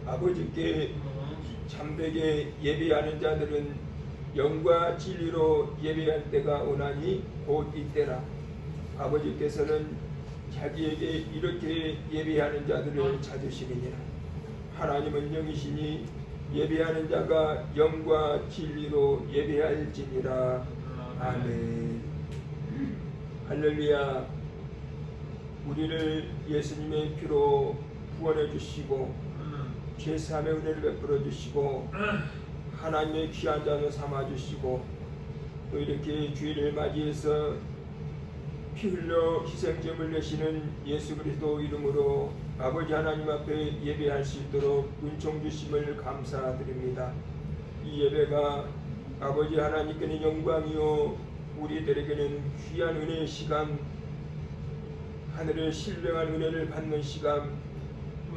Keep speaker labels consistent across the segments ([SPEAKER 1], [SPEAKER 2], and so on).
[SPEAKER 1] 아버지께 참되게 예배하는 자들은 영과 진리로 예배할 때가 오나니 곧 이때라. 아버지께서는 자기에게 이렇게 예배하는 자들을 찾으시느니라. 하나님은 영이시니 예배하는 자가 영과 진리로 예배할지니라. 아멘. 할렐루야. 우리를 예수님의 피로 구원해 주시고 죄사함의 은혜를 베풀어 주시고 하나님의 귀한 자녀 삼아 주시고 또 이렇게 주일을 맞이해서 피 흘려 희생제물 내시는 예수 그리스도 이름으로 아버지 하나님 앞에 예배할 수 있도록 은총 주심을 감사드립니다. 이 예배가 아버지 하나님께는 영광이요 우리들에게는 귀한 은혜의 시간, 하늘의 신령한 은혜를 받는 시간,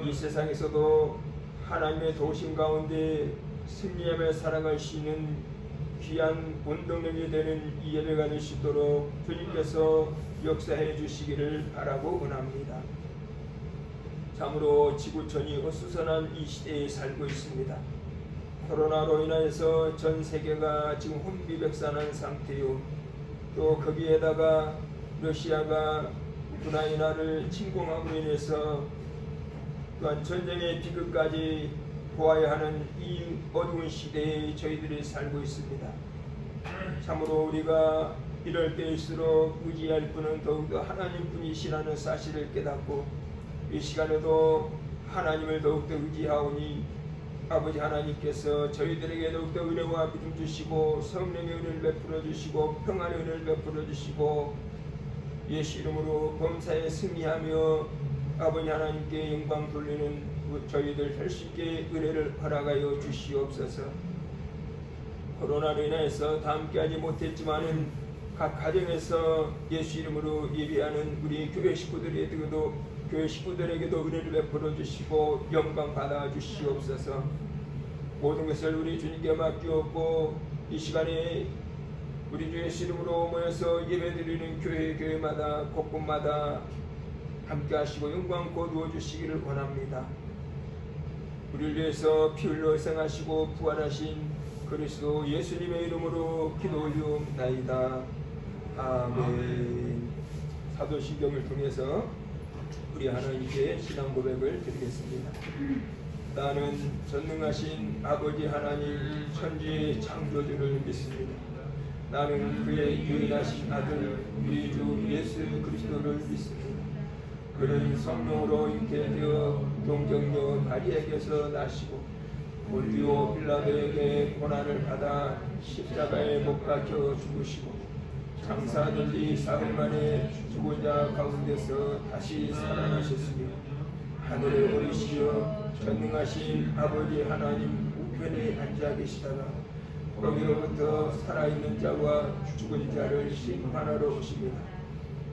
[SPEAKER 1] 이 세상에서도 하나님의 도심 가운데 승리하며 살아갈 수 있는 귀한 원동력이 되는 이 예배가 될 수 있도록 주님께서 역사해 주시기를 바라고 원합니다. 참으로 지구촌이 어수선한 이 시대에 살고 있습니다. 코로나로 인하여서 전 세계가 지금 혼비백산한 상태요. 또 거기에다가 러시아가 우크라이나를 침공함으로 인해서 또한 전쟁의 비극까지 보아야 하는 이 어두운 시대에 저희들이 살고 있습니다. 참으로 우리가 이럴 때일수록 의지할 분은 더욱더 하나님뿐이시라는 사실을 깨닫고 이 시간에도 하나님을 더욱더 의지하오니 아버지 하나님께서 저희들에게 더욱더 은혜와 믿음 주시고 성령의 은혜를 베풀어 주시고 평안의 은혜를 베풀어 주시고 예수 이름으로 범사에 승리하며 아버지 하나님께 영광 돌리는 저희들 할 수 있게 은혜를 허락하여 주시옵소서. 코로나로 인해서 다 함께하지 못했지만은 각 가정에서 예수 이름으로 예배하는 우리 교회 식구들에게도 은혜를 베풀어 주시고 영광 받아 주시옵소서. 모든 것을 우리 주님께 맡기옵고 이 시간에 우리 주 예수 이름으로 모여서 예배드리는 교회마다 곳곳마다 함께 하시고 영광 거두어 주시기를 원합니다. 우리를 위해서 피 흘려 생하시고 부활하신 그리스도 예수님의 이름으로 기도 올리옵나이다. 아멘. 사도신경을 통해서 우리 하나님께 신앙 고백을 드리겠습니다. 나는 전능하신 아버지 하나님 천지의 창조주를 믿습니다. 나는 그의 유일하신 아들 우리 주 예수 그리스도를 믿습니다. 그는 성령으로 잉태되어 동정녀 마리아에게서 나시고 본디오 빌라도에게 고난을 받아 십자가에 못 박혀 죽으시고 장사된 지 사흘 만에 죽은 자 가운데서 다시 살아나셨으며 하늘에 오르시어 전능하신 아버지 하나님 우편에 앉아 계시다가 거기로부터 살아있는 자와 죽은 자를 심판하러 오십니다.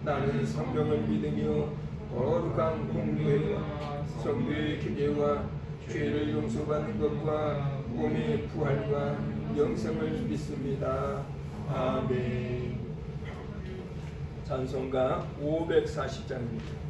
[SPEAKER 1] 나는 성령을 믿으며 거룩한 공교회와 성도의 교제와 죄를 용서받는 것과 몸의 부활과 영생을 믿습니다. 아멘. 찬송가 540장입니다.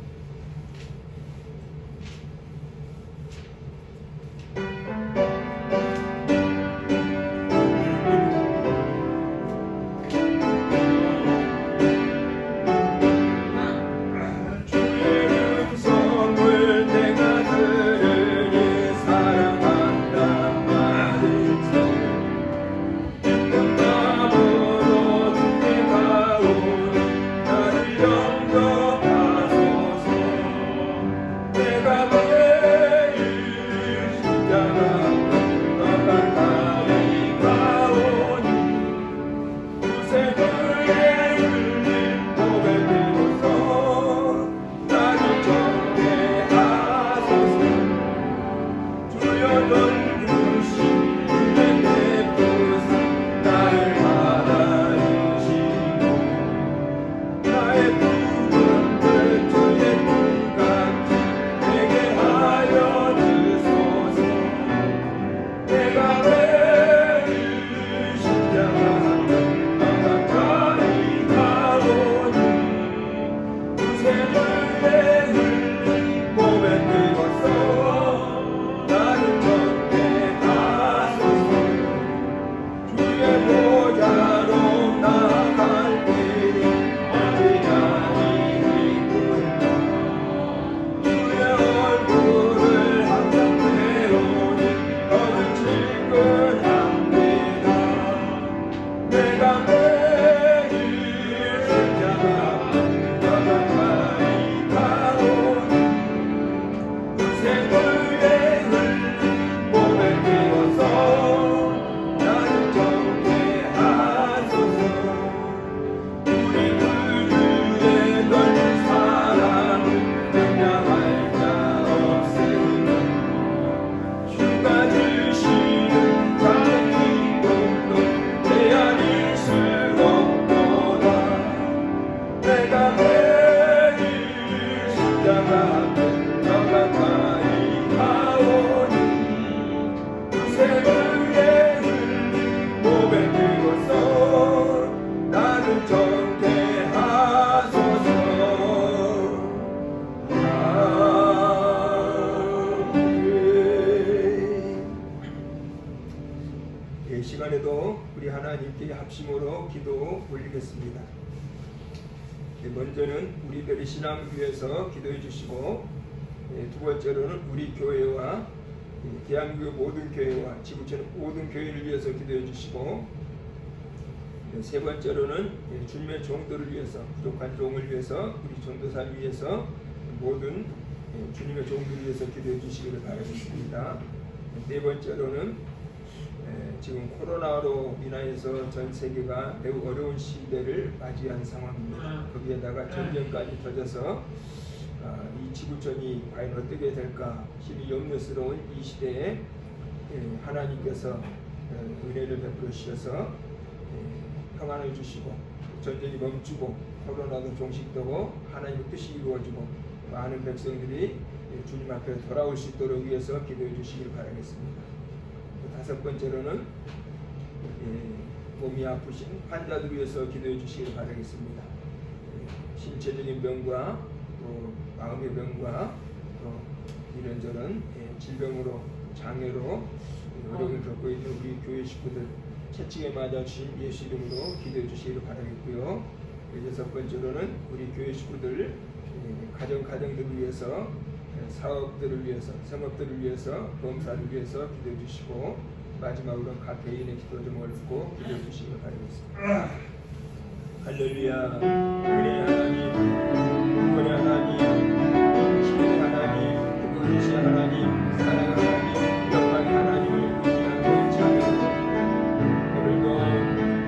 [SPEAKER 1] 시간에도 우리 하나님께 합심으로 기도 올리겠습니다. 먼저는 우리들의 신앙을 위해서 기도해 주시고, 두 번째로는 우리 교회와 대한민국 모든 교회와 지구촌 모든 교회를 위해서 기도해 주시고, 세 번째로는 주님의 종들을 위해서, 부족한 종을 위해서, 우리 전도사를 위해서, 모든 주님의 종들을 위해서 기도해 주시기를 바라겠습니다. 네 번째로는 지금 코로나로 인하여서 전 세계가 매우 어려운 시대를 맞이한 상황입니다. 거기에다가 전쟁까지 터져서 이 지구촌이 과연 어떻게 될까 힘이 염려스러운 이 시대에 하나님께서 은혜를 베풀어 주셔서 평안을 주시고 전쟁이 멈추고 코로나도 종식되고 하나님의 뜻이 이루어지고 많은 백성들이 주님 앞에 돌아올 수 있도록 위해서 기도해 주시길 바라겠습니다. 다섯 번째로는 몸이 아프신 환자들 위해서 기도해 주시길 바라겠습니다. 신체적인 병과 또 마음의 병과 또 이런저런 질병으로 장애로 어려움을 겪고 있는 우리 교회 식구들 채찍에 맞아 주신 예수 이름으로 기도해 주시기를 바라겠고요. 여섯 번째로는 우리 교회 식구들 가정들을 위해서 사업들을 위해서 성업들을 위해서 범사를 위해서 기도해 주시고 마지막으로 각 개인의 기도 좀 옳고 기도해 주시기를 바라겠습니다. 할렐루야. 은혜의 하나님, 구원의 하나님, 기도의 하나님, 은혜의 하나님, 사랑의 하나님, 영광의 하나님을 의지하는 자녀로 오늘도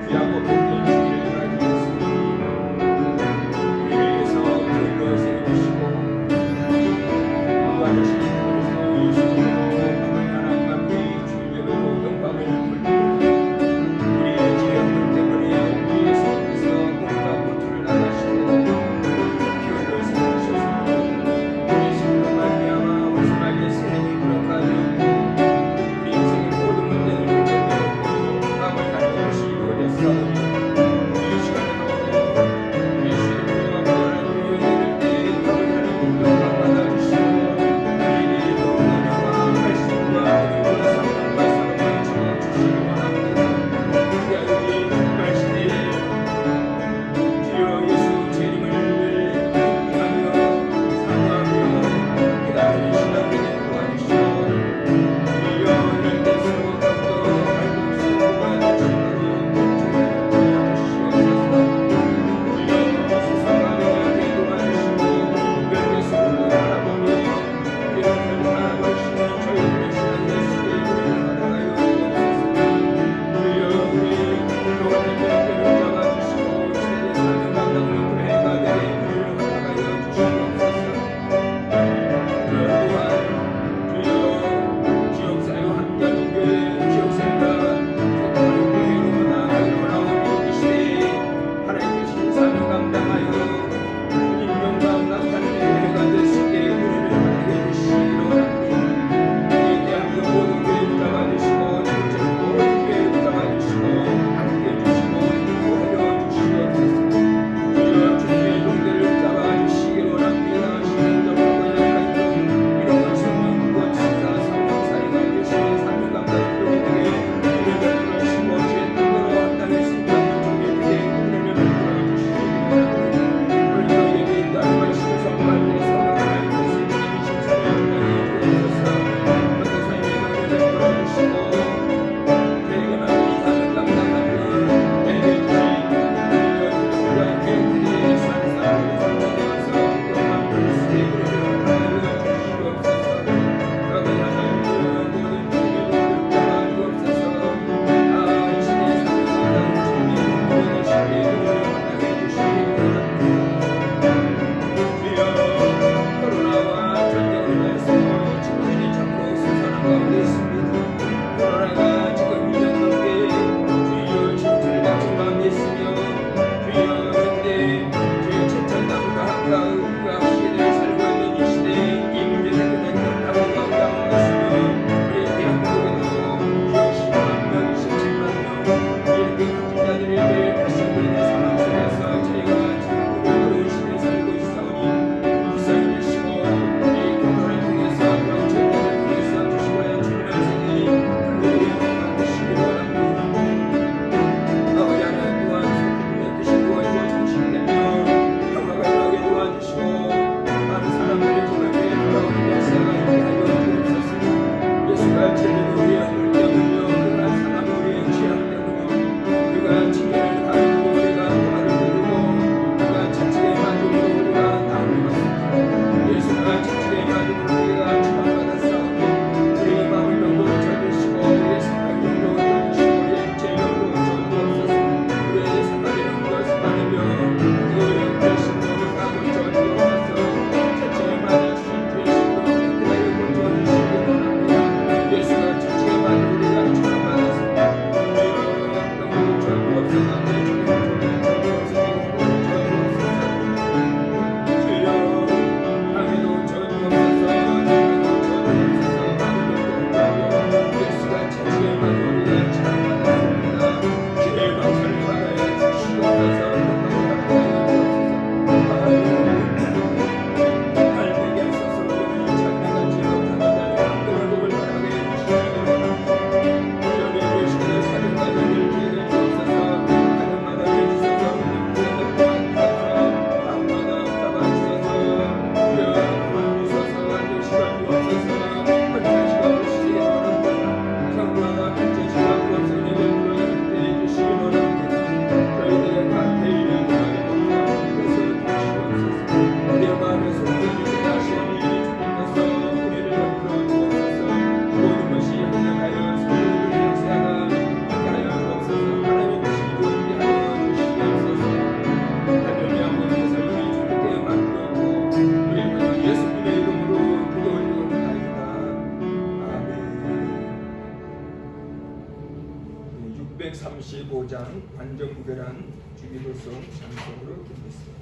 [SPEAKER 1] 귀하고 복된 주일을 맞이했습니다. 우리를 위해서 큰 것을 해주시고 무한하신 우리 성령이시고 하나님과 우리 주일 예배로 영광을 돌리고 우리의 죄악들 때문에 우리의 속에서 꿈과 고통을 나가시고 235장 완전무결한 주기도송 찬송으로 듣겠습니다.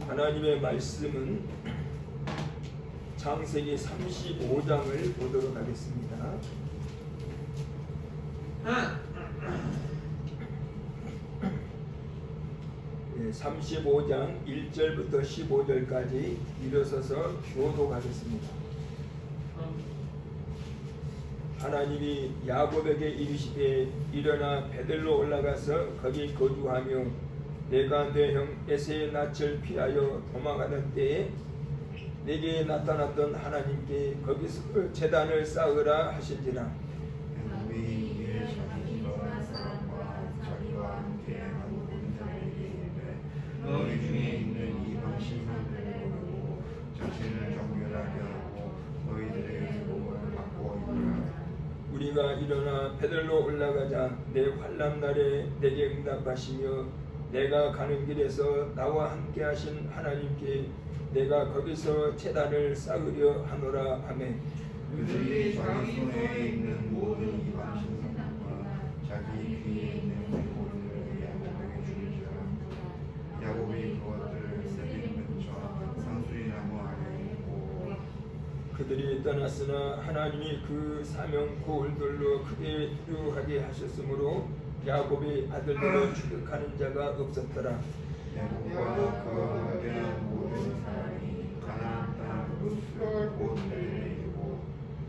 [SPEAKER 1] 하나님의 말씀은 창세기 35장을 보도록 하겠습니다. 35장 1절부터 15절까지 일어서서 교독하겠습니다. 하나님이 야곱에게 이르시되 일어나 베들로 올라가서 거기 거주하며 내가 내 형 에서의 낯을 피하여 도망하던 때에 내게 나타났던 하나님께 거기서 제단을 쌓으라 하신지라.
[SPEAKER 2] 너희 중에 있는 이방 신상들을 버리고 자신을 정결하게 하고 너희들의 복을 받고 있노라.
[SPEAKER 1] 우리가 일어나 베들로 올라가자 내 환난 날에 내게 응답하시며 내가 가는 길에서 나와 함께 하신 하나님께 내가 거기서 제단을 쌓으려 하노라 하매
[SPEAKER 2] 그들이 자기 손에 있는 모든 이방 신상과 자기 귀에 있는 물건을 야곱에게 주리라. 야곱이 그것들을 세빈 근처 상수리 나무 아래에 있고
[SPEAKER 1] 그들이 떠났으나 하나님이 그 사명 고을들로 크게 유하게 하셨으므로 야곱의 아들들을 추격하는 자가 없었더라.
[SPEAKER 2] 야곱과 그와 함께한 모든 사람이 가나안 땅 루스를 곧 베들레헴이고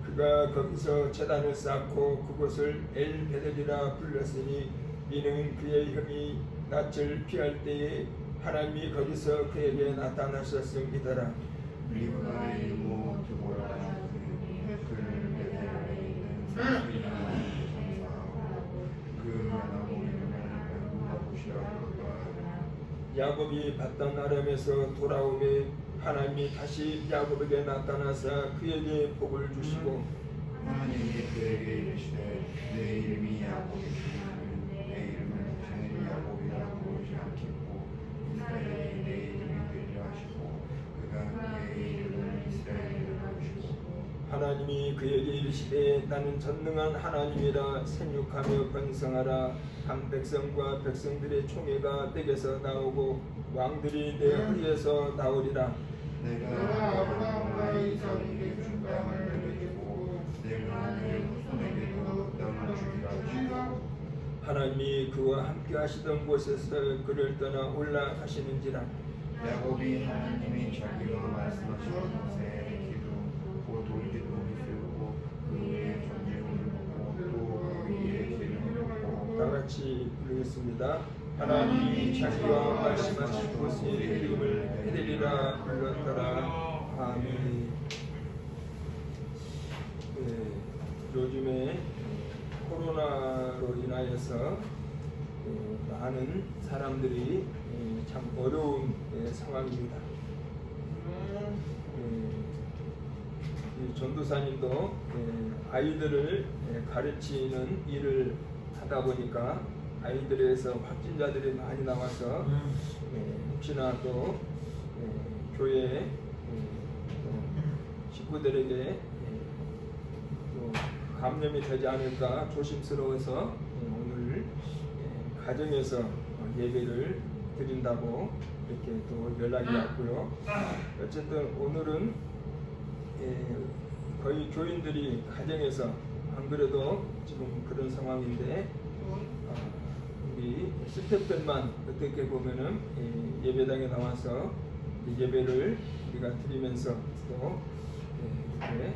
[SPEAKER 1] 그가 거기서 제단을 쌓고 그곳을 엘베델이라 불렀으니 이는 그의 형이 낯을 피할 때에 하나님이 거기서 그에게 나타나셨음이더라.
[SPEAKER 2] 리브가의 이모 드보라 그를 베델레헴에 있는 사람이나 전사하고 그 만나고 이름을 누가보시라고 하더라.
[SPEAKER 1] 야곱이 받던 아람에서 돌아오매 하나님이 다시 야곱에게 나타나사 그에게 복을 주시고
[SPEAKER 2] 하나님이 그에게 이르시되 내 이름이 야곱이시니 내 이름을 다시는 야곱이라고 부르지 않겠고 이스라엘이 내 이름이 되리라 하시고 그가 그의 이름을 이스라엘이라 부르시고
[SPEAKER 1] 하나님이 그에게 이르시되 나는 전능한 하나님이라 생육하며 번성하라. 한 백성과 백성들의 총회가 댁에서 나오고 왕들이 내 허리에서 나오리라.
[SPEAKER 2] 내가 아브라함과 이삭에게 준 땅을 내게 주고 내가 내 후손에게도 그 땅을 주리라 하시고
[SPEAKER 1] 하나님이 그와 함께 하시던 곳에서 그를 떠나 올라가시는지라.
[SPEAKER 2] 야곱이 하나님이 자기가 말씀하신 곳에 기둥 곧 돌기둥을 세우고 그 위에 전쟁을 놓고 또 그 위에 기름을 붓고
[SPEAKER 1] 다 같이 부르겠습니다. 하나님이 자기와 말씀하신 곳에 기름을 해드리라 불렀더라. 아멘. 요즘에 코로나로 인하여서 많은 사람들이 참 어려운 상황입니다. 이 전도사님도 아이들을 가르치는 일을 하다 보니까 아이들에서 확진자들이 많이 나와서 혹시나 또 교회 식구들에게 또 감염이 되지 않을까 조심스러워서 오늘 가정에서 예배를 드린다고 이렇게 또 연락이 왔고요. 어쨌든 오늘은 거의 교인들이 가정에서 안 그래도 지금 그런 상황인데 우리 스태프들만 어떻게 보면은 예배당에 나와서 예배를 우리가 드리면서 또 이렇게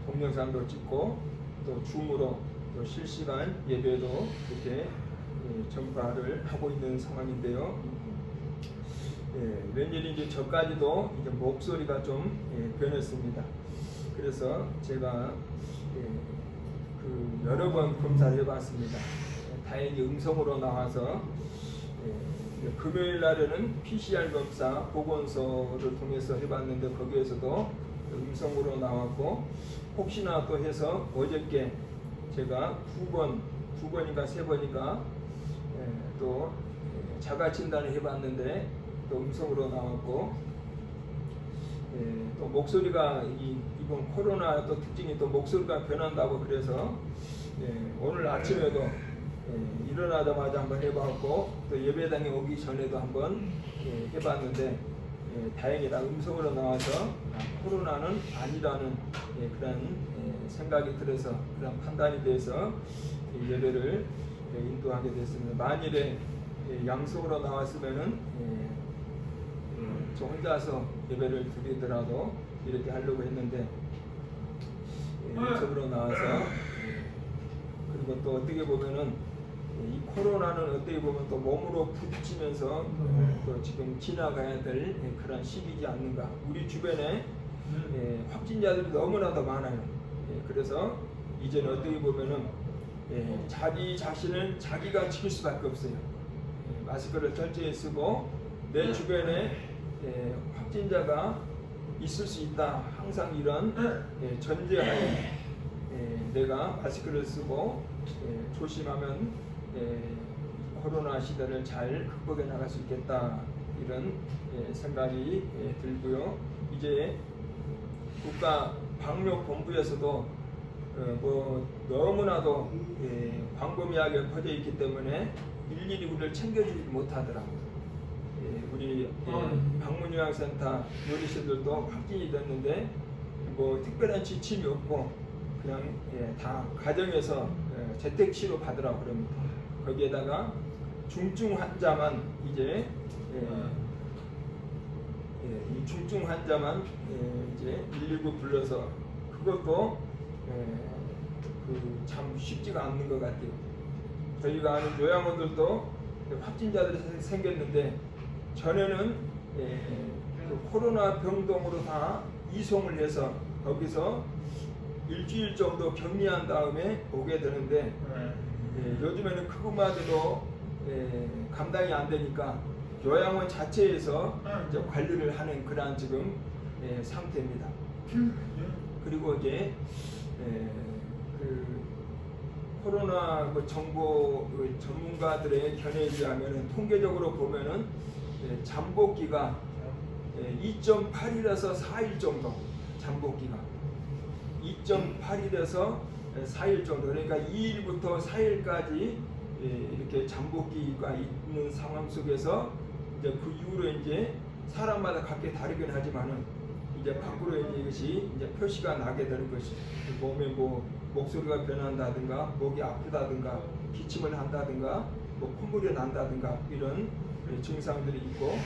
[SPEAKER 1] 동영상도 찍고 또 줌으로 또 실시간 예배도 이렇게 전파를 하고 있는 상황인데요. 웬일인지 저까지도 이제 목소리가 좀 변했습니다. 그래서 제가 그 여러 번 검사를 해봤습니다. 다행히 음성으로 나와서 금요일 날에는 PCR 검사 보건소를 통해서 해봤는데 거기에서도 음성으로 나왔고 혹시나 또 해서 어저께 제가 두 번인가 세 번인가 또 자가 진단을 해봤는데 또 음성으로 나왔고 또 목소리가 이번 코로나 또 특징이 또 목소리가 변한다고 그래서 오늘 아침에도 일어나자마자 한번 해봤고 또 예배당에 오기 전에도 한번 해봤는데 다행히다 음성으로 나와서 코로나는 아니라는 그런 생각이 들어서 그런 판단이 돼서 예배를 인도하게 됐습니다. 만일에 양성으로 나왔으면은 저 혼자서 예배를 드리더라도 이렇게 하려고 했는데 음성으로 나와서 그리고 또 어떻게 보면은 이 코로나는 어떻게 보면 또 몸으로 부딪히면서 또 지금 지나가야 될 그런 시기지 않는가. 우리 주변에 확진자들이 너무나도 많아요. 그래서 이제는 어떻게 보면은 자기 자신을 자기가 지킬 수밖에 없어요. 마스크를 철저히 쓰고 내 주변에 확진자가 있을 수 있다. 항상 이런 전제하에 내가 마스크를 쓰고 조심하면 코로나 시대를 잘 극복해 나갈 수 있겠다. 이런 생각이 들고요. 이제 국가방역본부에서도 뭐 너무나도 광범위하게 퍼져 있기 때문에 일일이 우리를 챙겨주지 못하더라고요. 우리 방문요양센터 어르신들도 확진이 됐는데 뭐 특별한 지침이 없고 그냥 다 가정에서 재택치료 받으라고 그럽니다. 거기에다가 중증 환자만 이제 이 중증 환자만 이제 119 불러서 그것도 참 쉽지가 않는 것 같아요. 저희가 아는 요양원들도 확진자들이 생겼는데 전에는 그 코로나 병동으로 다 이송을 해서 거기서 일주일 정도 격리한 다음에 오게 되는데 요즘에는 그것마저도 감당이 안 되니까 요양원 자체에서 이제 관리를 하는 그러한 지금 상태입니다. 그리고 이제 그 코로나 정보 전문가들의 견해에 의하면 통계적으로 보면은 잠복기가 2.8일에서 4일 정도 잠복기가 2.8일에서 4일 정도 그러니까 2일부터 4일까지 이렇게 잠복기가 있는 상황 속에서 이제 그 이후로 이제 사람마다 각기 다르긴 하지만은 이제 밖으로 이제 이것이 이제 표시가 나게 되는 것이 몸에 뭐 목소리가 변한다든가 목이 아프다든가 기침을 한다든가 뭐 콧물이 난다든가 이런 증상들이 있고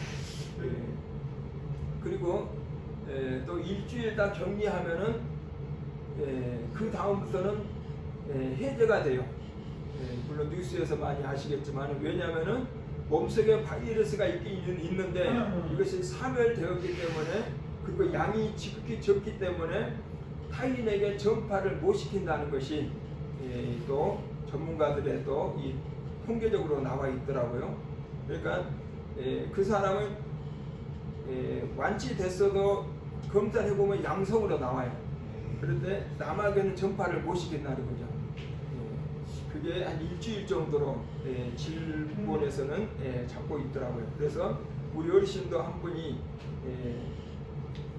[SPEAKER 1] 그리고 또 일주일 다 격리하면은 그 다음부터는 해제가 돼요. 물론 뉴스에서 많이 아시겠지만 왜냐하면은 몸속에 바이러스가 있긴 있는데 이것이 사멸되었기 때문에 그리고 양이 지극히 적기 때문에 타인에게 전파를 못 시킨다는 것이 또 전문가들의 또 이 통계적으로 나와 있더라고요. 그러니까 그 사람은 완치됐어도 검사를 해보면 양성으로 나와요. 그런데 남에게는 전파를 못 시킨다는 거죠. 그게 한 일주일 정도로 질본에서는 잡고 있더라고요. 그래서 우리 어르신도 한 분이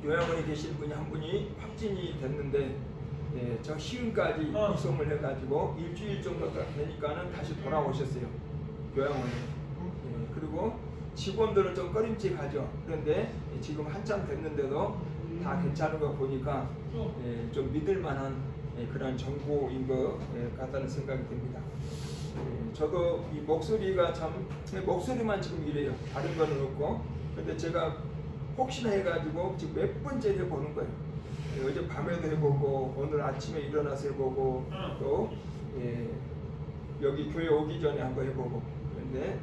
[SPEAKER 1] 요양원에 계신 분이 한 분이 확진이 됐는데 저 시흥까지 이송을 해가지고 일주일 정도가 되니까는 다시 돌아오셨어요. 요양원에. 그리고 직원들은 좀 꺼림칙하죠. 그런데 지금 한참 됐는데도 다 괜찮은 거 보니까 좀 믿을만한 그런 정보인 것 같다는 생각이 듭니다. 저도 이 목소리가 참 목소리만 지금 이래요. 다른 거는 없고. 근데 제가 혹시나 해가지고 지금 몇 번째 해보는 거예요. 어제 밤에도 해보고 오늘 아침에 일어나서 해보고 또 여기 교회 오기 전에 한번 해보고. 그런데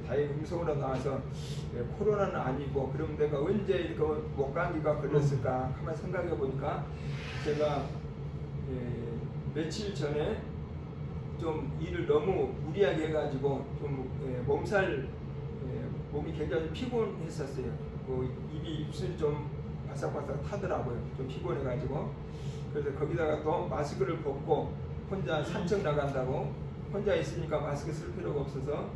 [SPEAKER 1] 다행히 음성으로 나와서 코로나는 아니고 그럼 내가 언제 이렇게 목감기가 걸렸을까 한번 생각해 보니까 제가 며칠 전에 좀 일을 너무 무리하게 해가지고 좀 몸이 굉장히 피곤했었어요. 입이 입술이 좀 바삭바삭 타더라고요. 좀 피곤해가지고 그래서 거기다가 또 마스크를 벗고 혼자 산책 나간다고 혼자 있으니까 마스크 쓸 필요가 없어서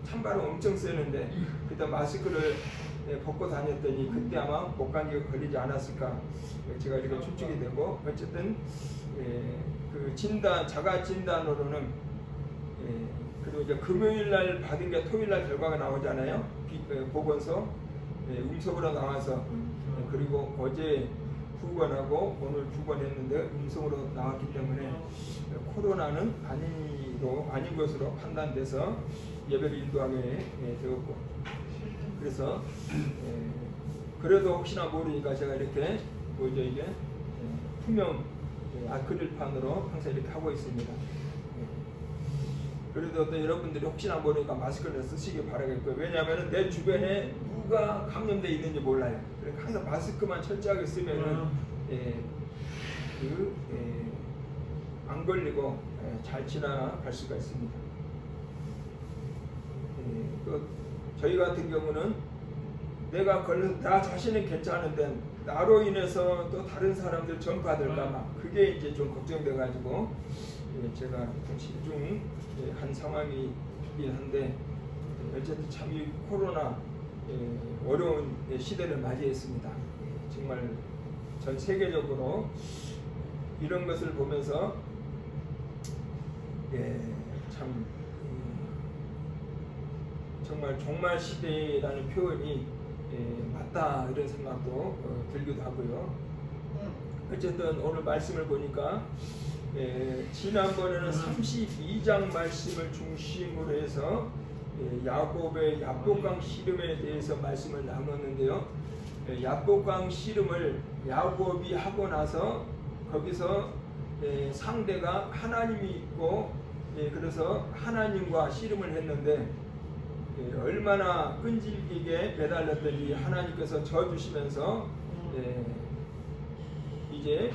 [SPEAKER 1] 찬바람 엄청 쐬는데 그때 마스크를 벗고 다녔더니 그때 아마 목감기가 걸리지 않았을까 제가 이렇게 추측이 되고 어쨌든 그 자가 진단으로는 그리고 이제 금요일 날 받은 게 토요일 날 결과가 나오잖아요. 보건소 음성으로 나와서 그리고 어제 2번하고 오늘 2번 했는데 음성으로 나왔기 때문에 코로나는 아닌 것으로 판단돼서 예배를 인도하게 되었고 그래서 그래도 혹시나 모르니까 제가 이렇게 이게 투명 아크릴판으로 항상 이렇게 하고 있습니다. 그래도 또 여러분들이 혹시나 모르니까 마스크를 쓰시기 바라겠고요. 왜냐하면 내 주변에 누가 감염되어 있는지 몰라요. 그러니까 항상 마스크만 철저하게 쓰면은 안 걸리고 잘 지나갈 수가 있습니다. 또 저희 같은 경우는 내가 걸려서 나 자신은 괜찮은데 나로 인해서 또 다른 사람들 전파될까봐 그게 이제 좀 걱정돼가지고 제가 좀 집중한 상황이긴 한데 어쨌든 참 이 코로나 어려운 시대를 맞이했습니다. 정말 전 세계적으로 이런 것을 보면서 참 정말 종말 시대라는 표현이 맞다 이런 생각도 들기도 하고요. 어쨌든 오늘 말씀을 보니까 지난번에는 32장 말씀을 중심으로 해서 야곱의 야복강 씨름에 대해서 말씀을 나눴는데요. 야복강 씨름을 야곱이 하고 나서 거기서 상대가 하나님이 있고 그래서 하나님과 씨름을 했는데 얼마나 끈질기게 매달렸더니 하나님께서 져주시면서 이제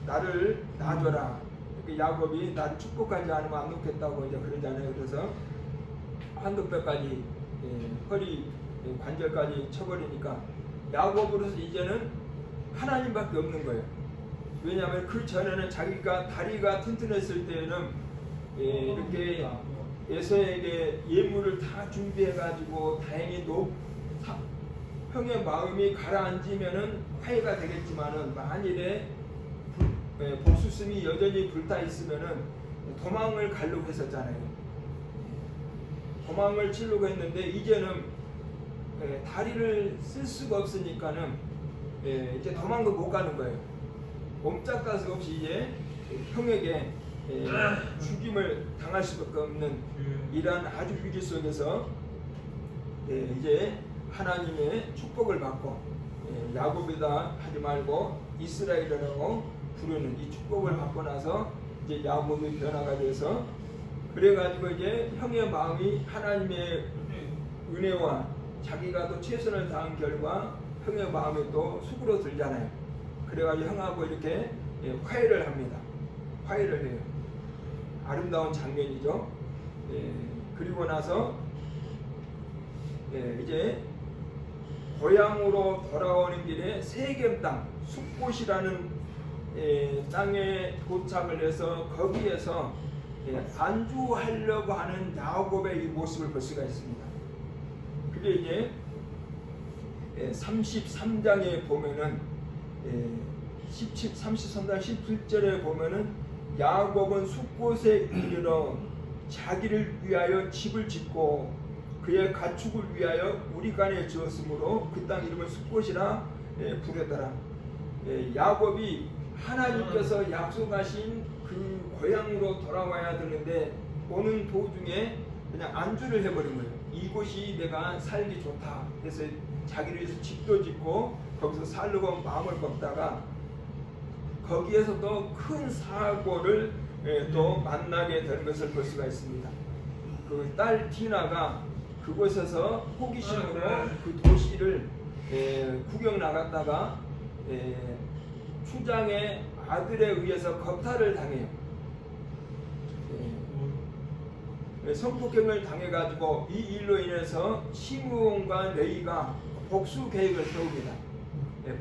[SPEAKER 1] 나를 놔줘라. 야곱이 나를 축복하지 않으면 안 놓겠다고 이제 그러잖아요. 그래서 황금뼈까지 허리 관절까지 쳐버리니까 야곱으로서 이제는 하나님밖에 없는 거예요. 왜냐하면 그 전에는 자기가 다리가 튼튼했을 때는 이렇게 에서에게 예물을 다 준비해가지고 다행히 형의 마음이 가라앉으면은 화해가 되겠지만은 만일에 복수심이 여전히 불타 있으면은 도망을 가려고 했었잖아요. 도망을 치려고 했는데 이제는 다리를 쓸 수가 없으니까는 이제 도망도 못 가는 거예요. 옴짝가스 없이 이제 형에게 죽임을 당할 수밖에 없는 이러한 아주 위기 속에서 이제 하나님의 축복을 받고 야곱이다 하지 말고 이스라엘이라고 부르는 이 축복을 받고 나서 이제 야곱의 변화가 돼서 그래가지고 이제 형의 마음이 하나님의 은혜와 자기가 또 최선을 다한 결과 형의 마음이 또 수그러들잖아요. 그래가지고 형하고 이렇게 화해를 합니다. 화해를 해요. 아름다운 장면이죠. 그리고 나서 이제 고향으로 돌아오는 길에 세겜 땅 숫곳이라는 땅에 도착을 해서 거기에서 안주하려고 하는 야곱의 이 모습을 볼 수가 있습니다. 그게 이제 33장에 보면은 33장 17절에 보면은 야곱은 숫곳에 이르러 자기를 위하여 집을 짓고 그의 가축을 위하여 우리간에 지었으므로 그 땅 이름을 숫곳이라 부르더라. 야곱이 하나님께서 약속하신 그 고향으로 돌아와야 되는데 오는 도중에 그냥 안주를 해버린 거예요. 이곳이 내가 살기 좋다 해서 자기를 위해서 집도 짓고 거기서 살려고 마음을 먹다가 거기에서도 큰 사고를 또 만나게 된 것을 볼 수가 있습니다. 그 딸 디나가 그곳에서 호기심으로 그 도시를 구경 나갔다가 추장의 아들에 의해서 겁탈을 당해요. 성폭행을 당해가지고 이 일로 인해서 시므온과 레위가 복수 계획을 세웁니다.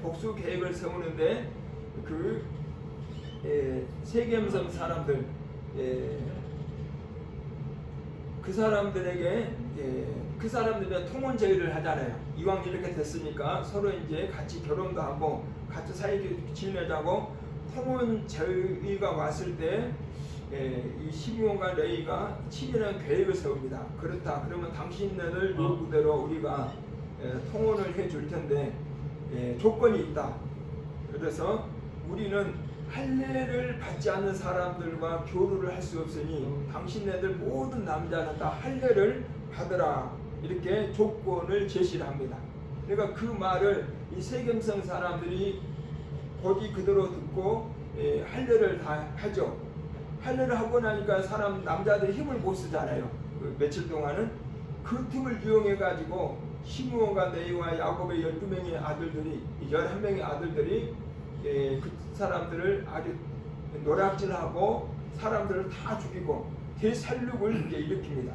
[SPEAKER 1] 복수 계획을 세우는데 그 세겜성 사람들 그 사람들에게 그 사람들이 통혼 제의를 하잖아요. 이왕 이렇게 됐으니까 서로 이제 같이 결혼도 하고 같이 사이좋게 지내자고 통혼 제의가 왔을 때 이 시므온과 레위가 치밀한 계획을 세웁니다. 그렇다 그러면 당신네들 요구대로 우리가 통혼을 해줄 텐데 조건이 있다. 그래서 우리는 할례를 받지 않는 사람들과 교류를 할 수 없으니 당신네들 모든 남자는 다 할례를 받으라 이렇게 조건을 제시를 합니다. 그러니까 그 말을 이 세겜성 사람들이 거기 그대로 듣고 할례를 다 하죠. 할례를 하고 나니까 남자들이 힘을 못 쓰잖아요. 며칠 동안은 그 틈을 이용해 가지고 시므온과 레위와 야곱의 12명의 아들들이 11명의 아들들이 그 사람들을 아주 노략질하고 사람들을 다 죽이고 대살육을 이제 일으킵니다.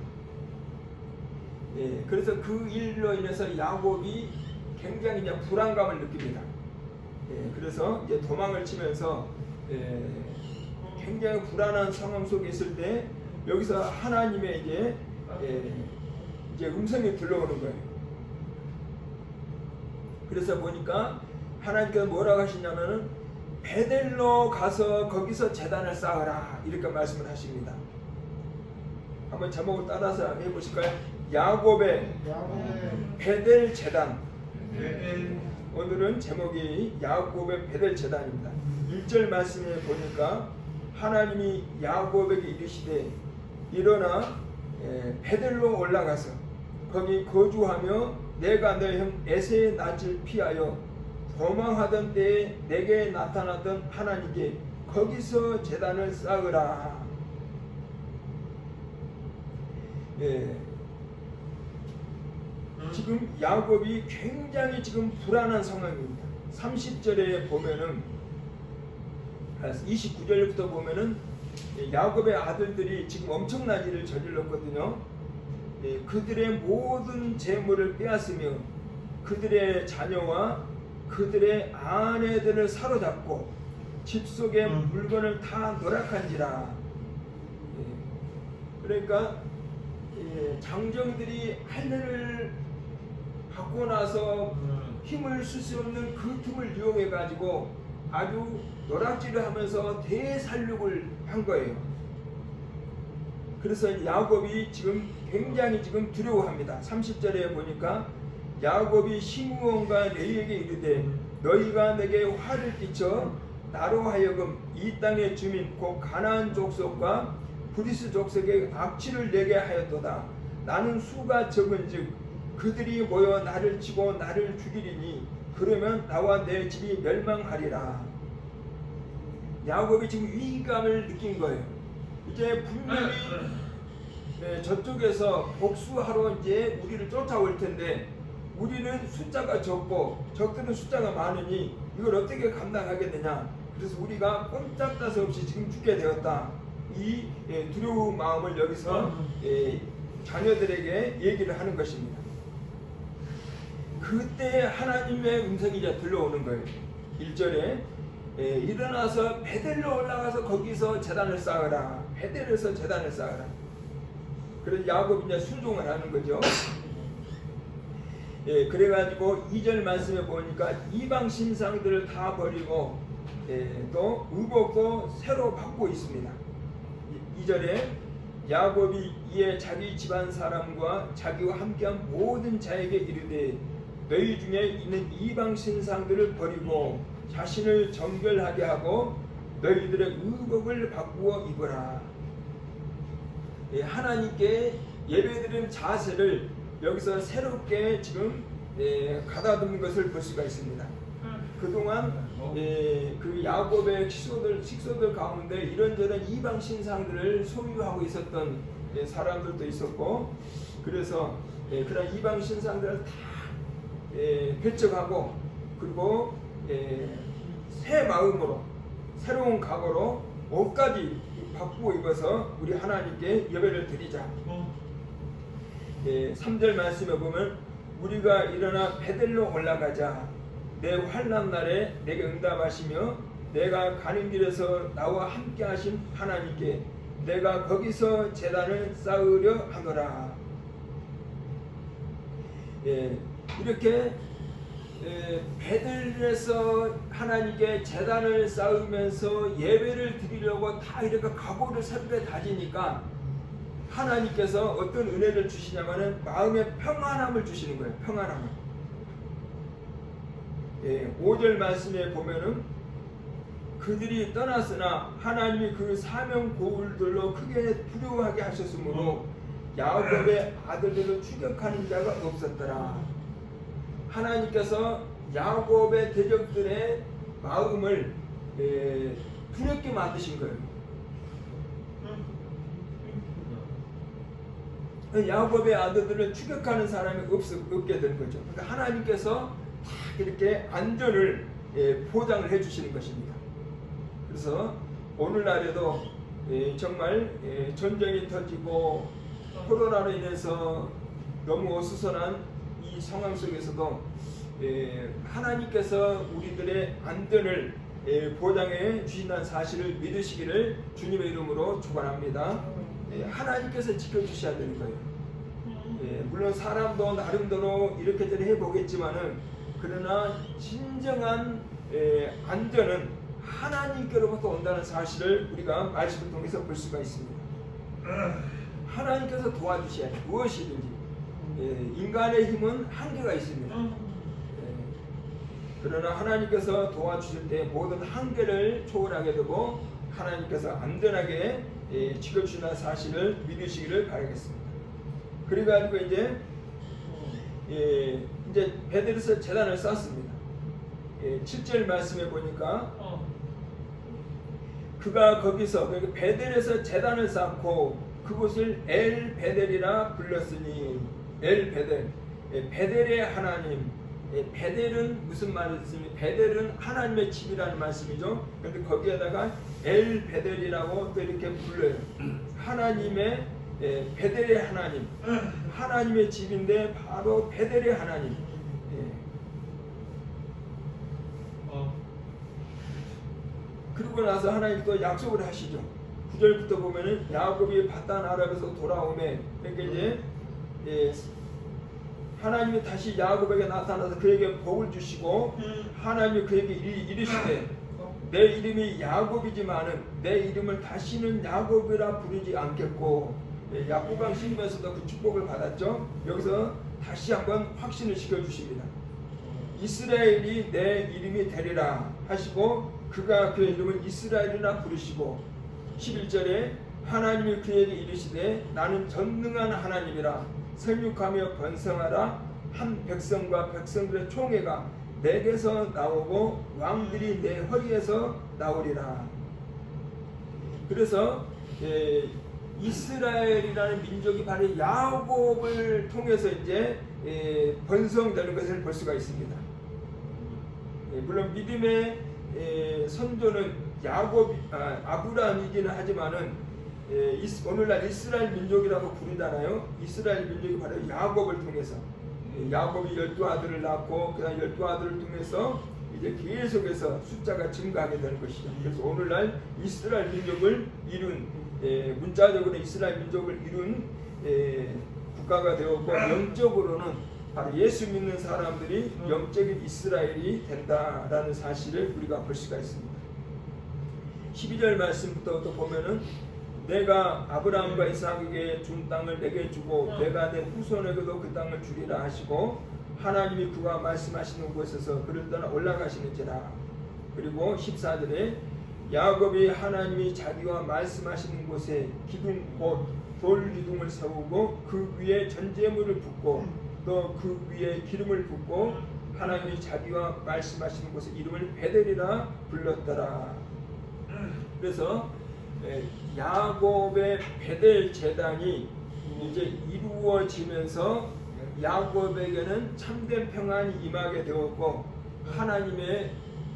[SPEAKER 1] 그래서 그 일로 인해서 야곱이 굉장히 이제 불안감을 느낍니다. 그래서 이제 도망을 치면서 굉장히 불안한 상황 속에 있을 때 여기서 하나님의 이제 음성이 들려오는 거예요. 그래서 보니까 하나님께서 뭐라고 하시냐면은 베델로 가서 거기서 제단을 쌓으라 이렇게 말씀을 하십니다. 한번 제목을 따라서 해보실까요? 야곱의 베델 제단. 오늘은 제목이 야곱의 베델 제단입니다. 1절 말씀에 보니까 하나님이 야곱에게 이르시되 일어나 베델로 올라가서 거기 거주하며 내가 내 형 에세의 낯을 피하여 도망하던 때에 내게 나타났던 하나님께 거기서 제단을 쌓으라. 예. 지금 야곱이 굉장히 지금 불안한 상황입니다. 30절에 보면은 29절부터 보면은 야곱의 아들들이 지금 엄청난 일을 저질렀거든요. 예, 그들의 모든 재물을 빼앗으며 그들의 자녀와 그들의 아내들을 사로잡고 집 속의 물건을 다 노락한지라. 예, 그러니까 장정들이 할 일을 받고 나서 힘을 쓸 수 없는 그 틈을 이용해 가지고 아주 노락질을 하면서 대살육을 한 거예요. 그래서 야곱이 지금 굉장히 지금 두려워합니다. 30절에 보니까 야곱이 시므온과 레위에게 이르되 너희가 내게 화를 끼쳐 나로 하여금 이 땅의 주민 곧 가나안 족속과 브리스 족속의 악취를 내게 하였도다. 나는 수가 적은즉 그들이 모여 나를 치고 나를 죽이리니 그러면 나와 내 집이 멸망하리라. 야곱이 지금 위기감을 느낀 거예요. 이제 분명히 저쪽에서 복수하러 이제 우리를 쫓아올 텐데 우리는 숫자가 적고 적들은 숫자가 많으니 이걸 어떻게 감당하겠느냐. 그래서 우리가 꼼짝다시 없이 지금 죽게 되었다. 이 두려운 마음을 여기서 자녀들에게 얘기를 하는 것입니다. 그때 하나님의 음성이 이제 들려오는 거예요. 1절에 일어나서 베델로 올라가서 거기서 제단을 쌓으라. 베델에서 제단을 쌓으라. 그래서 야곱이 이제 순종을 하는 거죠. 그래가지고 2절 말씀에 보니까 이방 신상들을 다 버리고 또 의복도 새로 받고 있습니다. 2절에 야곱이 이에 자기 집안 사람과 자기와 함께한 모든 자에게 이르되 너희 중에 있는 이방 신상들을 버리고 자신을 정결하게 하고 너희들의 의복을 바꾸어 입어라. 하나님께 예배드리는 자세를 여기서 새롭게 지금 가다듬는 것을 볼 수가 있습니다. 그동안 그 야곱의 식소들 가운데 이런저런 이방 신상들을 소유하고 있었던 사람들도 있었고, 그래서 그런 이방 신상들을 다 배척하고 그리고 새 마음으로 새로운 각오로 옷까지 바꾸고 입어서 우리 하나님께 예배를 드리자. 3절 말씀에 보면 우리가 일어나 베델로 올라가자. 내 환난 날에 내게 응답하시며 내가 가는 길에서 나와 함께 하신 하나님께 내가 거기서 제단을 쌓으려 하노라. 이렇게 베델에서 하나님께 제단을 쌓으면서 예배를 드리려고 다 이렇게 각오를 새롭게 다지니까 하나님께서 어떤 은혜를 주시냐면은 마음의 평안함을 주시는 거예요. 평안함을. 5절 말씀에 보면은 그들이 떠났으나 하나님이 그 사명 고울들로 크게 두려워하게 하셨으므로 야곱의 아들들을 추격하는 자가 없었더라. 하나님께서 야곱의 대적들의 마음을 두렵게 만드신 거예요. 야곱의 아들들을 추격하는 사람이 없게 된 거죠. 그러니까 하나님께서 다 이렇게 안전을 보장을 해주시는 것입니다. 그래서 오늘날에도 정말 전쟁이 터지고 코로나로 인해서 너무 어수선한 이 상황 속에서도 하나님께서 우리들의 안전을 보장해 주신다는 사실을 믿으시기를 주님의 이름으로 축원합니다. 하나님께서 지켜주셔야 되는 거예요. 물론 사람도 나름대로 이렇게저렇게 해보겠지만은 그러나 진정한 안전은 하나님께로부터 온다는 사실을 우리가 말씀을 통해서 볼 수가 있습니다. 하나님께서 도와주셔야 돼요. 무엇이든지. 인간의 힘은 한계가 있습니다. 그러나 하나님께서 도와주실 때 모든 한계를 초월하게 되고 하나님께서 안전하게 지켜주시는 사실을 믿으시기를 바라겠습니다. 그래가지고 이제 베델에서 제단을 쌓습니다. 7절 말씀에 보니까 그가 거기서 베델에서 제단을 쌓고 그곳을 엘 베델이라 불렀으니 엘 베델, 베델의 하나님. 베델은 무슨 말이었습니까? 베델은 하나님의 집이라는 말씀이죠. 그런데 거기에다가 엘 베델이라고 또 이렇게 불러요. 하나님의 베델의 하나님, 하나님의 집인데 바로 베델의 하나님. 그러고 나서 하나님 또 약속을 하시죠. 9절부터 보면은 야곱이 바단 아람에서 돌아오매, 그러니까 이제 하나님이 다시 야곱에게 나타나서 그에게 복을 주시고 하나님이 그에게 이르시되 내 이름이 야곱이지만은 내 이름을 다시는 야곱이라 부르지 않겠고, 야고보강 신음에서도 그 축복을 받았죠. 여기서 다시 한번 확신을 시켜주십니다. 이스라엘이 내 이름이 되리라 하시고 그가 그의 이름을 이스라엘이라 부르시고, 11절에 하나님이 그에게 이르시되 나는 전능한 하나님이라 생육하며 번성하라. 한 백성과 백성들의 총회가 내게서 나오고 왕들이 내 허리에서 나오리라. 그래서 이스라엘이라는 민족이 바로 야곱을 통해서 이제 번성되는 것을 볼 수가 있습니다. 물론 믿음의 선조는 아브라함이기는 하지만은 오늘날 이스라엘 민족이라고 부르잖아요. 이스라엘 민족이 바로 야곱을 통해서, 야곱이 12아들을 낳고 그다음 12아들을 통해서 이제 계속해서 숫자가 증가하게 되는 것이죠. 그래서 오늘날 이스라엘 민족을 이룬, 문자적으로 이스라엘 민족을 이룬 국가가 되었고, 영적으로는 바로 예수 믿는 사람들이 영적인 이스라엘이 된다라는 사실을 우리가 볼 수가 있습니다. 12절 말씀부터 또 보면은 내가 아브라함과 이삭에게 준 땅을 내게 주고 내가 내 후손에게도 그 땅을 주리라 하시고 하나님이 그가 말씀하시는 곳에서 그를 떠나 올라가시는지라. 그리고 14절에 야곱이 하나님이 자기와 말씀하시는 곳에 기둥 곧 돌 기둥을 세우고 그 위에 전제물을 붓고 또 그 위에 기름을 붓고 하나님이 자기와 말씀하시는 곳에 이름을 베델이라 불렀더라. 그래서 야곱의 베델 제단이 이제 이루어지면서 야곱에게는 참된 평안이 임하게 되었고, 하나님의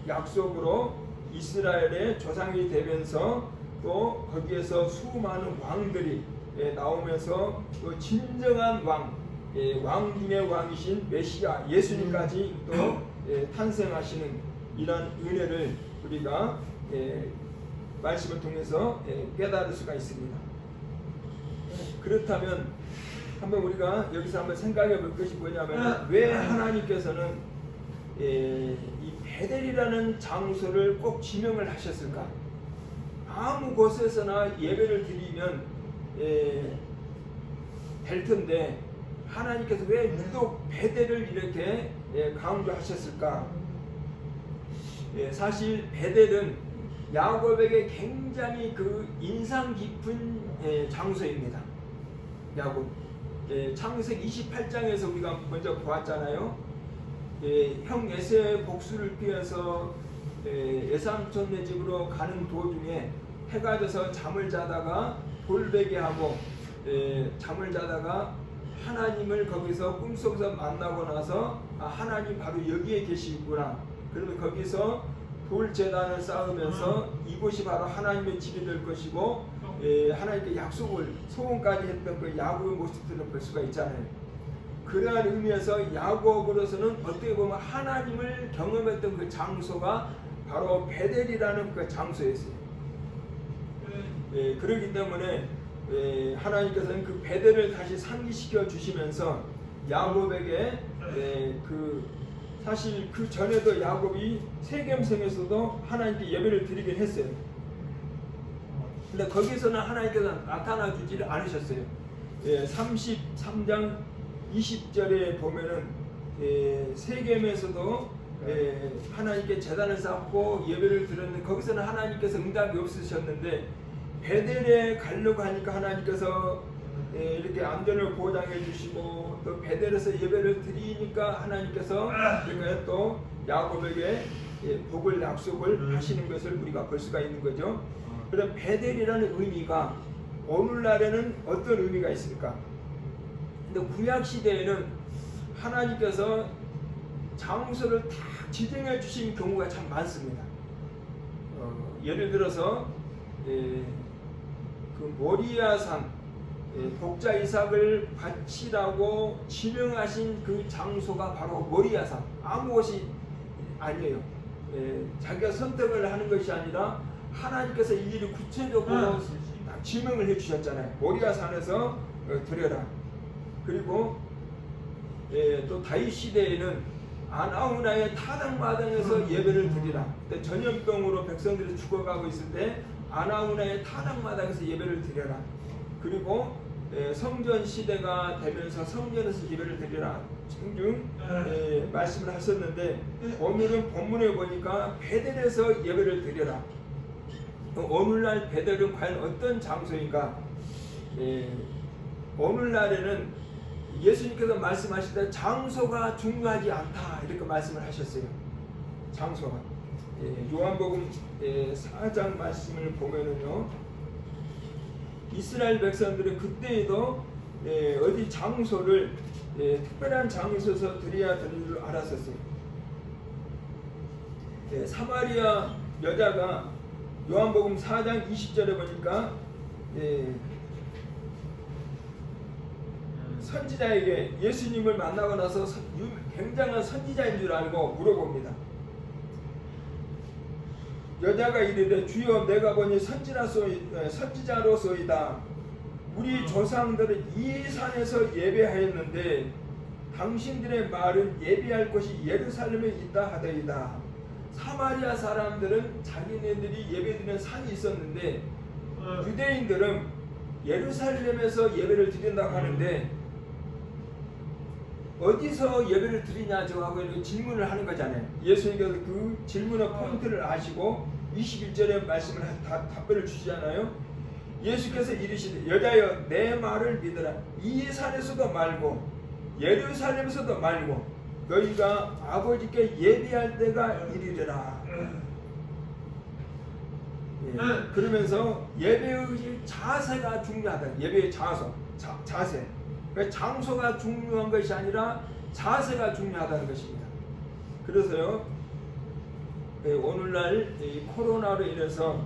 [SPEAKER 1] 약속으로 이스라엘의 조상이 되면서 또 거기에서 수많은 왕들이 나오면서 또 진정한 왕 중의 왕이신 메시아 예수님까지 또 탄생하시는 이런 은혜를 우리가 말씀을 통해서 깨달을 수가 있습니다. 그렇다면 한번 우리가 여기서 한번 생각해 볼 것이 뭐냐면, 왜 하나님께서는 이 베델이라는 장소를 꼭 지명을 하셨을까? 아무 곳에서나 예배를 드리면 될 텐데 하나님께서 왜 유독 베델을 이렇게 강조하셨을까? 사실 베델은 야곱에게 굉장히 그 인상 깊은 장소입니다. 야곱 창세기 28장에서 우리가 먼저 보았잖아요. 형 에서의 복수를 피해서 에삼촌네 집으로 가는 도중에 해가 져서 잠을 자다가 돌베개 하고 잠을 자다가 하나님을 거기서 꿈속에서 만나고 나서 하나님 바로 여기에 계시구나. 그러면 거기서 돌제단을 쌓으면서 이곳이 바로 하나님의 집이 될 것이고 하나님께 약속을 소원까지 했던 그 야곱의 모습들을 볼 수가 있잖아요. 그러한 의미에서 야곱으로서는 어떻게 보면 하나님을 경험했던 그 장소가 바로 베델이라는 그 장소였어요. 그렇기 때문에 하나님께서는 그 베델을 다시 상기시켜 주시면서 야곱에게 사실 그 전에도 야곱이 세겜성에서도 하나님께 예배를 드리긴 했어요. 근데 거기서는 하나님께서 나타나 주지 않으셨어요. 33장 20절에 보면은 세겜에서도 하나님께 제단을 쌓고 예배를 드렸는데 거기서는 하나님께서 응답이 없으셨는데 베델에 가려고 하니까 하나님께서 이렇게 안전을 보장해 주시고 또 베델에서 예배를 드리니까 하나님께서 그러니까 또 야곱에게 복을 약속을 하시는 것을 우리가 볼 수가 있는 거죠. 그럼 베델이라는 의미가 오늘날에는 어떤 의미가 있을까? 근데 구약 시대에는 하나님께서 장소를 다 지정해 주신 경우가 참 많습니다. 예를 들어서 그 모리아산 독자 이삭을 바치라고 지명하신 그 장소가 바로 모리아산, 아무 곳이 아니에요. 자기가 선택을 하는 것이 아니라 하나님께서 일일이 구체적으로 지명을 해주셨잖아요. 모리아산에서 드려라. 그리고 또 다윗 시대에는 아나우나의 타당마당에서 예배를 드리라. 그때 전염병으로 백성들이 죽어가고 있을 때 아나우나의 타당마당에서 예배를 드려라. 그리고 성전 시대가 되면서 성전에서 예배를 드리라 등등 말씀을 하셨는데, 오늘은 본문에 보니까 베델에서 예배를 드려라. 오늘날 베델은 과연 어떤 장소인가? 오늘날에는 예수님께서 말씀하실 때 장소가 중요하지 않다 이렇게 말씀을 하셨어요. 장소가. 요한복음 4장 말씀을 보면은요, 이스라엘 백성들은 그때에도 어디 장소를 특별한 장소에서 드려야 되는 줄 알았었어요. 사마리아 여자가 요한복음 4장 20절에 보니까 선지자에게 예수님을 만나고 나서 굉장한 선지자인 줄 알고 물어봅니다. 여자가 이르되 주여 내가 보니 선지자로소이다. 우리 조상들은 이 산에서 예배하였는데 당신들의 말은 예배할 곳이 예루살렘에 있다 하더이다. 사마리아 사람들은 자기네들이 예배드리는 산이 있었는데 유대인들은 예루살렘에서 예배를 드린다고 하는데 어디서 예배를 드리냐 저하고 질문을 하는 거잖아요. 예수님께서 그 질문의 포인트를 아시고 21절의 말씀을 답변을 주시잖아요. 예수께서 이르시되 여자여 내 말을 믿으라. 이 산에서도 말고 예루살렘에서도 말고 너희가 아버지께 예배할 때가 이르리라. 그러면서 예배의 자세가 중요하다. 예배의 자세. 장소가 중요한 것이 아니라 자세가 중요하다는 것입니다. 그래서요, 오늘날 코로나로 인해서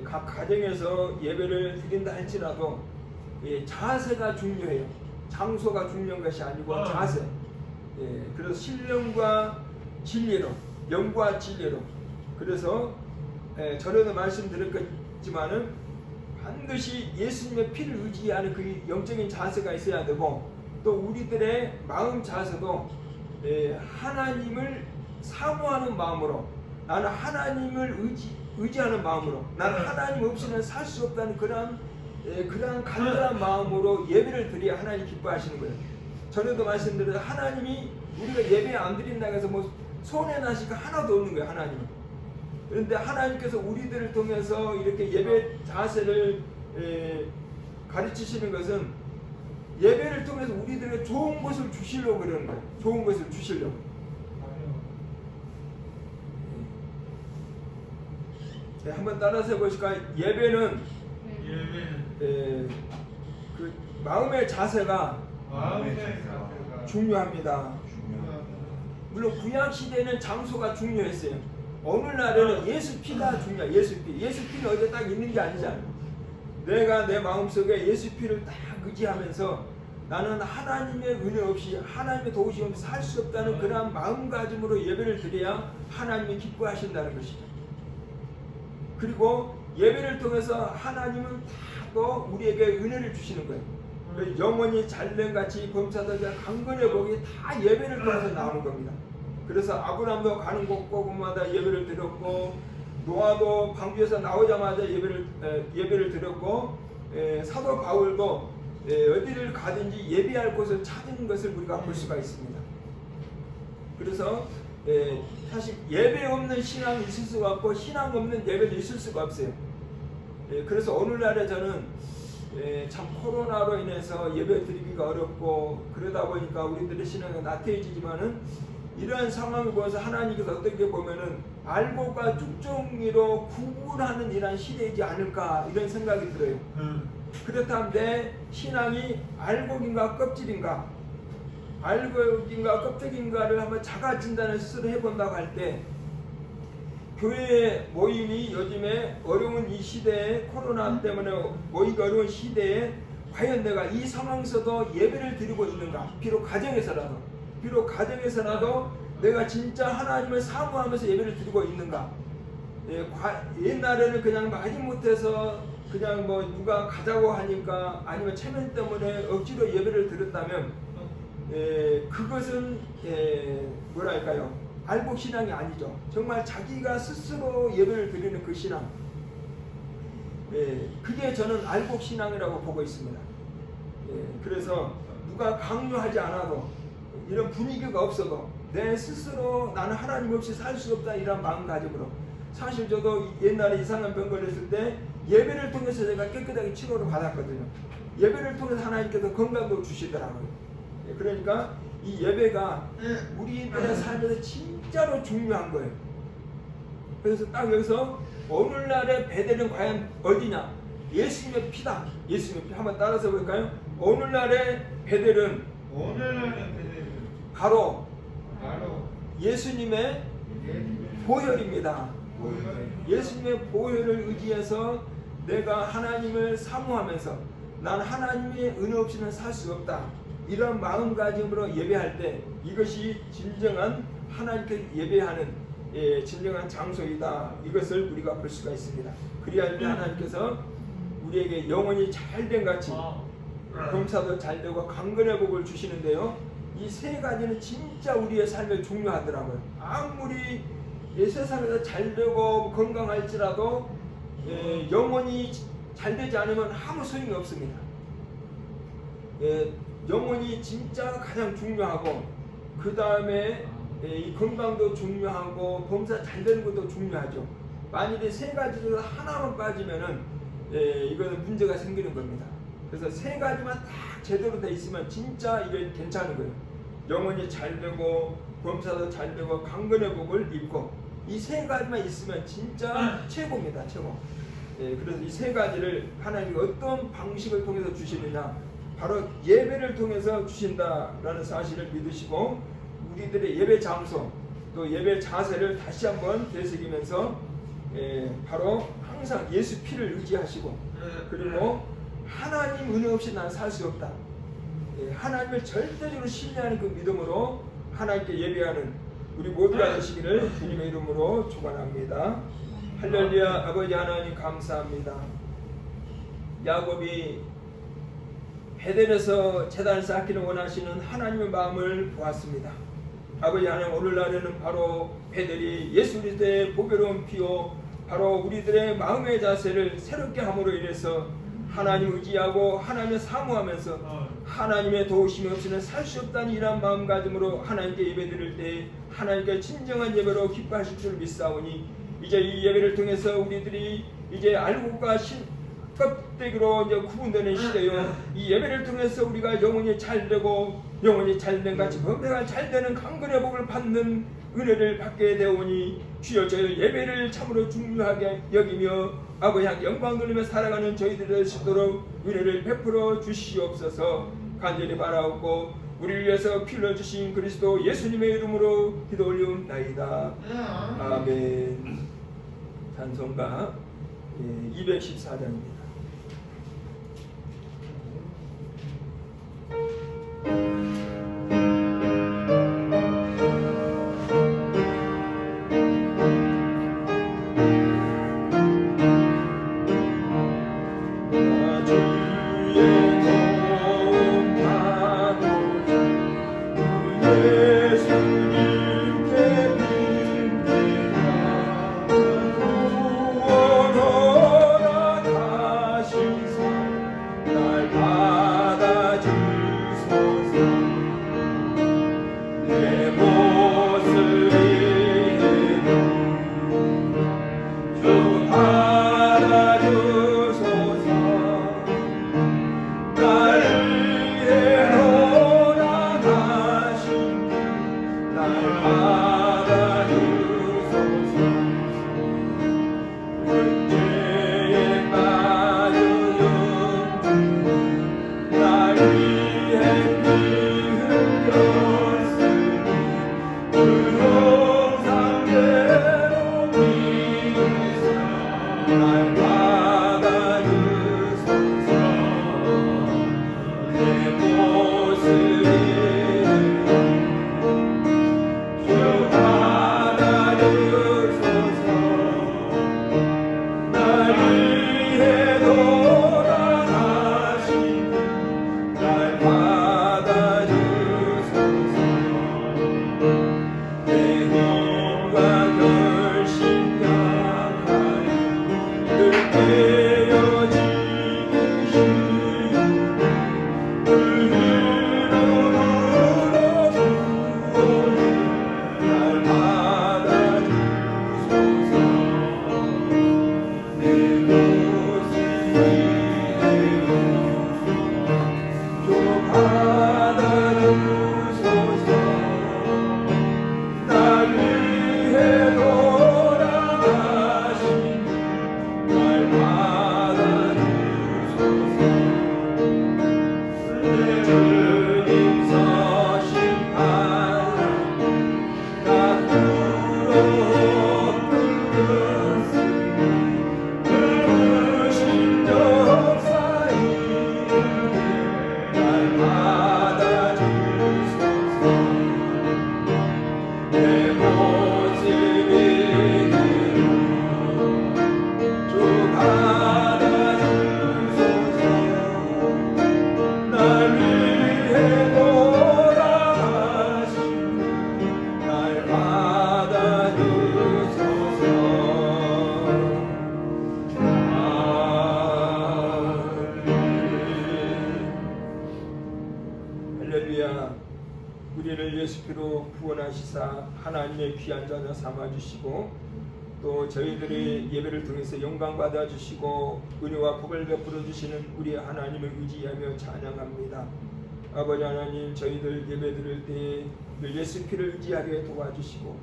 [SPEAKER 1] 각 가정에서 예배를 드린다 할지라도 자세가 중요해요. 장소가 중요한 것이 아니고 자세. 그래서 신령과 진리로, 영과 진리로. 그래서 전에도 말씀드렸지만은 반드시 예수님의 피를 의지하는 그 영적인 자세가 있어야 되고, 또 우리들의 마음 자세도 하나님을 사모하는 마음으로, 나는 하나님을 의지하는 마음으로, 나는 하나님 없이는 살 수 없다는 그러한 간절한 마음으로 예배를 드려야 하나님 기뻐하시는 거예요. 전에도 말씀드렸는데 하나님이 우리가 예배 안 드린다고 해서 뭐 손해나실 거 하나도 없는 거예요. 하나님은. 그런데 하나님께서 우리들을 통해서 이렇게 예배 자세를 가르치시는 것은 예배를 통해서 우리들에게 좋은 것을 주시려고 그러는 거예요. 좋은 것을 주시려고. 한번 따라서 해보실까요? 예배는 그 마음의 자세가 중요합니다. 물론 구약 시대는 장소가 중요했어요. 오늘날에는 예수 피가 중요해. 예수 피는 어디 딱 있는 게 아니잖아. 내가 내 마음속에 예수 피를 딱 의지하면서 나는 하나님의 은혜 없이, 하나님의 도우심 없이 살 수 없다는 그러한 마음가짐으로 예배를 드려야 하나님이 기뻐하신다는 것이죠. 그리고 예배를 통해서 하나님은 또 우리에게 은혜를 주시는 거예요. 영원히 잘됨같이 범사도자 강건의 복이 다 예배를 통해서 나오는 겁니다. 그래서 아브라함도 가는 곳곳마다 예배를 드렸고, 노아도 방주에서 나오자마자 예배를 드렸고, 사도 바울도 어디를 가든지 예배할 곳을 찾은 것을 우리가 볼 수가 있습니다. 그래서 사실 예배 없는 신앙이 있을 수가 없고, 신앙 없는 예배도 있을 수가 없어요. 그래서 오늘날에 저는 참 코로나로 인해서 예배 드리기가 어렵고, 그러다 보니까 우리들의 신앙이 나태해지지만은 이러한 상황을 보면서 하나님께서 어떻게 보면은 알곡과 쭉종이로 구분하는 이러한 시대이지 않을까, 이런 생각이 들어요. 그렇다면 내 신앙이 알곡인가 껍질인가, 알곡인가 껍질인가를 한번 자가 진단을 스스로 해본다고 할 때, 교회 모임이 요즘에 어려운 이 시대에, 코로나 때문에 모이기 어려운 시대에 과연 내가 이 상황에서도 예배를 드리고 있는가? 비록 가정에서라도 내가 진짜 하나님을 사모하면서 예배를 드리고 있는가? 옛날에는 그냥 마지못해서 그냥 뭐 누가 가자고 하니까, 아니면 체면 때문에 억지로 예배를 드렸다면 그것은 뭐랄까요? 알곡 신앙이 아니죠. 정말 자기가 스스로 예배를 드리는 그 신앙, 그게 저는 알곡 신앙이라고 보고 있습니다. 그래서 누가 강요하지 않아도, 이런 분위기가 없어도 내 스스로 나는 하나님 없이 살 수 없다, 이런 마음가짐으로. 사실 저도 옛날에 이상한 병 걸렸을 때 예배를 통해서 제가 깨끗하게 치료를 받았거든요. 예배를 통해서 하나님께서 건강도 주시더라고요. 그러니까 이 예배가 우리들의 삶에서 진짜로 중요한 거예요. 그래서 딱 여기서 오늘날의 베델은 과연 어디냐? 예수님의 피다. 예수님의 피. 한번 따라서 볼까요? 오늘날의 베델은 바로 예수님의 보혈입니다. 예수님의 보혈을 의지해서 내가 하나님을 사모하면서 난 하나님의 은혜 없이는 살 수 없다, 이런 마음가짐으로 예배할 때 이것이 진정한 하나님께 예배하는 진정한 장소이다, 이것을 우리가 볼 수가 있습니다. 그리할 때 하나님께서 우리에게 영혼이 잘된 같이 범사도 잘되고 강건의 복을 주시는데요, 이 세 가지는 진짜 우리의 삶에 중요하더라고요. 아무리 세상에서 잘되고 건강할지라도 영혼이 잘되지 않으면 아무 소용이 없습니다. 영혼이 진짜 가장 중요하고, 그 다음에 이 건강도 중요하고 범사 잘되는 것도 중요하죠. 만일에 세 가지 중에서 하나만 빠지면은 이거는 문제가 생기는 겁니다. 그래서 세 가지만 딱 제대로 돼 있으면 진짜 이게 괜찮은 거예요. 영혼이 잘되고 범사도 잘되고 강건의 복을 입고, 이 세 가지만 있으면 진짜 최고입니다. 최고. 그래서 이 세 가지를 하나님이 어떤 방식을 통해서 주시느냐, 바로 예배를 통해서 주신다라는 사실을 믿으시고, 우리들의 예배 장소 또 예배 자세를 다시 한번 되새기면서 바로 항상 예수 피를 의지하시고, 그리고 하나님 은혜 없이 난 살 수 없다, 하나님을 절대적으로 신뢰하는 그 믿음으로 하나님께 예배하는 우리 모두가 되시기를 주님의 이름으로 축원합니다. 할렐루야. 아버지 하나님 감사합니다. 야곱이 베델에서 제단을 쌓기를 원하시는 하나님의 마음을 보았습니다. 아버지 하나님, 오늘날에는 바로 베델이 예수 그리스도의 보배로운 피요, 바로 우리들의 마음의 자세를 새롭게 함으로 인해서 하나님 의지하고 하나님을 사모하면서 하나님의 도우심이 없이는 살 수 없다는 이러한 마음가짐으로 하나님께 예배드릴 때 하나님께 진정한 예배로 기뻐하실 줄 믿사오니, 이제 이 예배를 통해서 우리들이 이제 알곡과 껍데기로 이제 구분되는 시대요, 이 예배를 통해서 우리가 영혼이 잘되고 영혼이 잘된 같이 범사가 잘되는 강건의 복을 받는 은혜를 받게 되오니, 주여 저희 예배를 참으로 중요하게 여기며 아버지 향 영광 돌리며 살아가는 저희들 될 수 있도록 은혜를 베풀어 주시옵소서. 간절히 바라옵고 우리를 위해서 피 흘려주신 그리스도 예수님의 이름으로 기도 올리옵나이다. 아멘. 찬송가 214장입니다.
[SPEAKER 3] 주 알아주소서.
[SPEAKER 1] 저희를 예수 피로 구원하시사 하나님의 귀한 자녀 삼아주시고 또 저희들이 예배를 통해서 영광 받아주시고 은혜와 복을 베풀어 주시는 우리 하나님을 의지하며 찬양합니다. 아버지 하나님, 저희들 예배 드릴 때 늘 예수 피를 의지하게 도와주시고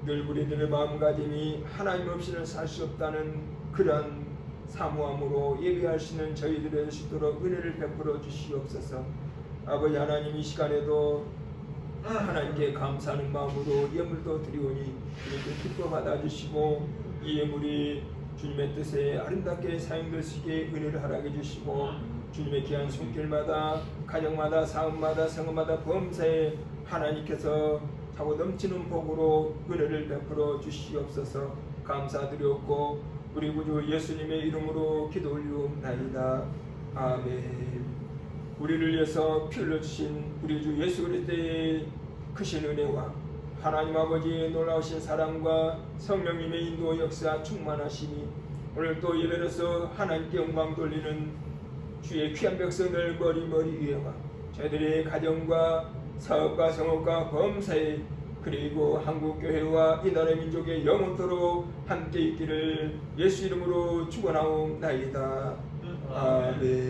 [SPEAKER 1] 늘 우리들의 마음가짐이 하나님 없이는 살 수 없다는 그러한 사모함으로 예배할 수 있는 저희들의 수 있도록 은혜를 베풀어 주시옵소서. 아버지 하나님, 이 시간에도 하나님께 감사하는 마음으로 예물도 드리오니 주님께 기뻐 받아주시고 이 예물이 주님의 뜻에 아름답게 사용될 수 있게 은혜를 허락해 주시고 주님의 귀한 손길마다 가정마다 사업마다 성업마다 범사에 하나님께서 차고 넘치는 복으로 은혜를 베풀어 주시옵소서. 감사드렸고 우리 구주 예수님의 이름으로 기도 올리옵나이다. 아멘. 우리를 위해서 피 흘려주신 우리 주 예수 그리스도의 크신 은혜와 하나님 아버지의 놀라우신 사랑과 성령님의 인도 역사 충만하심이 오늘 또 예배로서 하나님께 영광 돌리는 주의 귀한 백성들 머리머리 위에와 저희들의 가정과 사업과 성업과 범사에 그리고 한국교회와 이 나라 민족의 영원토록 함께 있기를 예수 이름으로 축원하옵나이다. 아멘.